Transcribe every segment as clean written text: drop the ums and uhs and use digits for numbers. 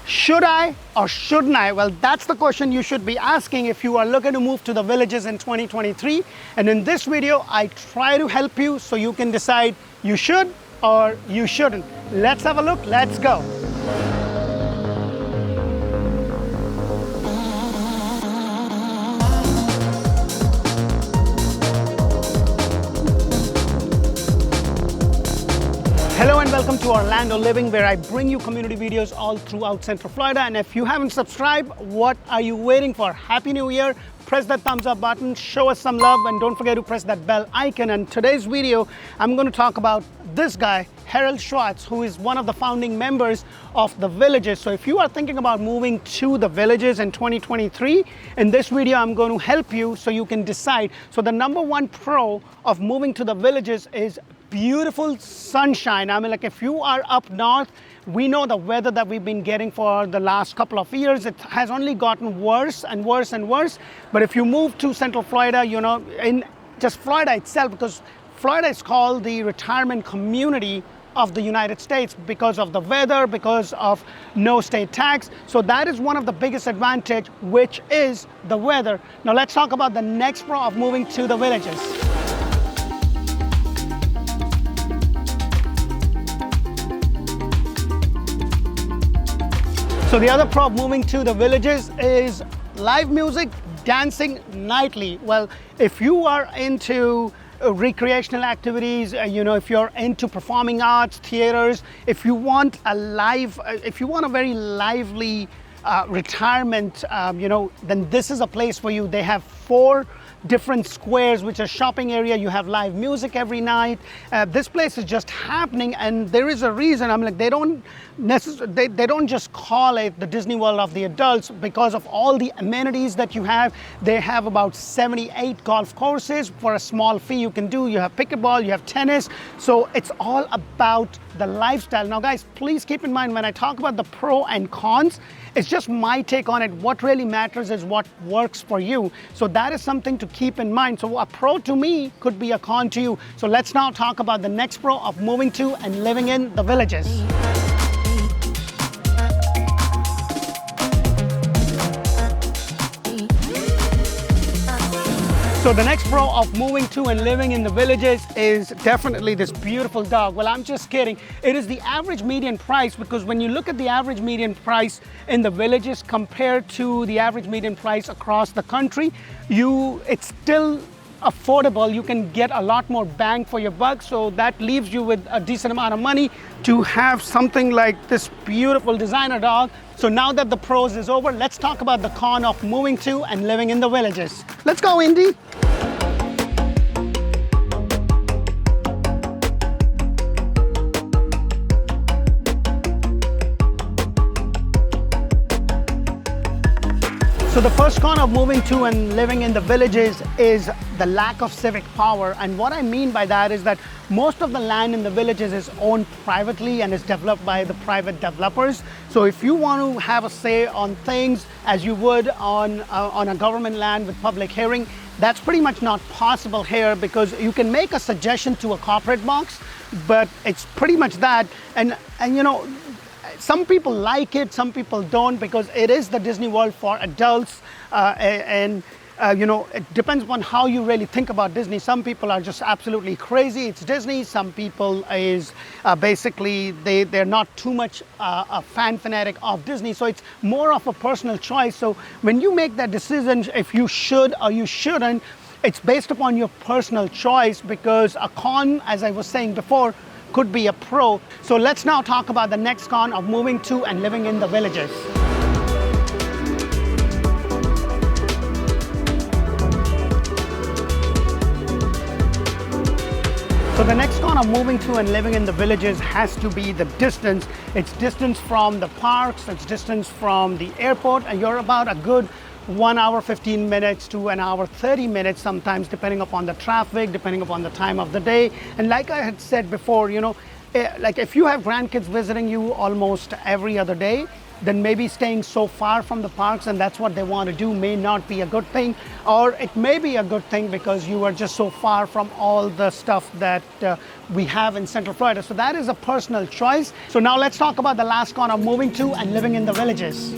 Should I or shouldn't I? Well, that's the question you should be asking if you are looking to move to the villages in 2023. And in this video, I try to help you so you can decide you should or you shouldn't. Let's have a look. Let's go. Hello and welcome to Orlando Living, where I bring you community videos all throughout Central Florida. And if you haven't subscribed, what are you waiting for? Happy New Year. Press that thumbs up button, show us some love, and don't forget to press that bell icon. And today's video, I'm going to talk about this guy, Harold Schwartz, who is one of the founding members of the Villages. So if you are thinking about moving to the Villages in 2023, in this video, I'm going to help you so you can decide. So the number one pro of moving to the Villages is beautiful sunshine. I mean, like if you are up north, we know the weather that we've been getting for the last couple of years, it has only gotten worse and worse and worse. But if you move to Central Florida, you know, in just Florida itself, because Florida is called the retirement community of the United States because of the weather, because of no state tax. So that is one of the biggest advantage, which is the weather. Now let's talk about the next pro of moving to the Villages. So the other pro of moving to the Villages is live music, dancing nightly. Well, if you are into recreational activities, you know, if you're into performing arts, theaters, if you want a very lively retirement, you know, then this is a place for you. They have 4 different squares, which are shopping area. You have live music every night. This place is just happening, and there is a reason. I'm like, they don't just call it the Disney World of the adults because of all the amenities that you have. They have about 78 golf courses for a small fee you can do. You have pickleball, you have tennis. So it's all about the lifestyle. Now guys, please keep in mind when I talk about the pro and cons, it's just my take on it. What really matters is what works for you. So that is something to keep in mind. So a pro to me could be a con to you. So let's now talk about the next pro of moving to and living in the Villages. So the next pro of moving to and living in the Villages is definitely this beautiful dog. Well, I'm just kidding. It is the average median price, because when you look at the average median price in the Villages compared to the average median price across the country, it's still affordable. You can get a lot more bang for your buck. So that leaves you with a decent amount of money to have something like this beautiful designer dog. So now that the pros is over, let's talk about the con of moving to and living in the Villages. Let's go, Indy. So the first con of moving to and living in the Villages is the lack of civic power. And what I mean by that is that most of the land in the Villages is owned privately and is developed by the private developers. So if you want to have a say on things as you would on a government land with public hearing, that's pretty much not possible here, because you can make a suggestion to a corporate box, but it's pretty much that. And you know, some people like it, some people don't, because it is the Disney World for adults. You know, it depends on how you really think about Disney. Some people are just absolutely crazy. It's Disney. Some people is basically, they're not too much a fan fanatic of Disney. So it's more of a personal choice. So when you make that decision, if you should or you shouldn't, it's based upon your personal choice, because a con, as I was saying before, could be a pro. So let's now talk about the next con of moving to and living in the Villages. So the next con of moving to and living in the Villages has to be the distance. It's distance from the parks, it's distance from the airport, and you're about a good 1 hour 15 minutes to an hour 30 minutes sometimes, depending upon the traffic, depending upon the time of the day. And like I had said before, you know, like if you have grandkids visiting you almost every other day, then maybe staying so far from the parks and that's what they want to do may not be a good thing, or it may be a good thing because you are just so far from all the stuff that we have in Central Florida. So that is a personal choice. So now let's talk about the last con of moving to and living in the villages.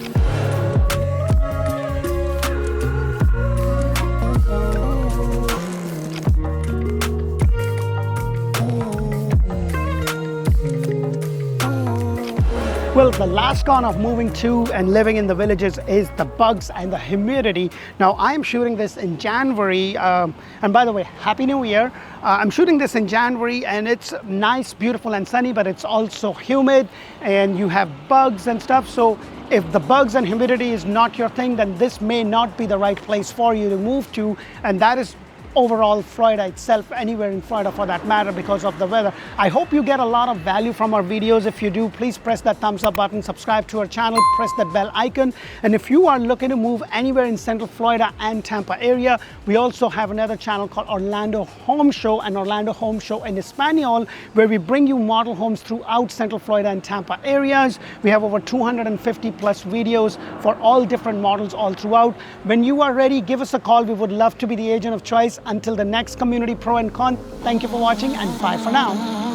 Well, the last con of moving to and living in the villages is the bugs and the humidity. Now, I'm shooting this in January, and by the way, Happy New Year. I'm shooting this in January and it's nice, beautiful and sunny, but it's also humid and you have bugs and stuff. So if the bugs and humidity is not your thing, then this may not be the right place for you to move to, and that is overall Florida itself, anywhere in Florida for that matter, because of the weather. I hope you get a lot of value from our videos. If you do, please press that thumbs up button, subscribe to our channel, press that bell icon. And if you are looking to move anywhere in Central Florida and Tampa area, we also have another channel called Orlando Home Show and Orlando Home Show in Espanol, where we bring you model homes throughout Central Florida and Tampa areas. We have over 250 plus videos for all different models all throughout. When you are ready, give us a call. We would love to be the agent of choice. Until the next Community Pro and Con, thank you for watching and bye for now.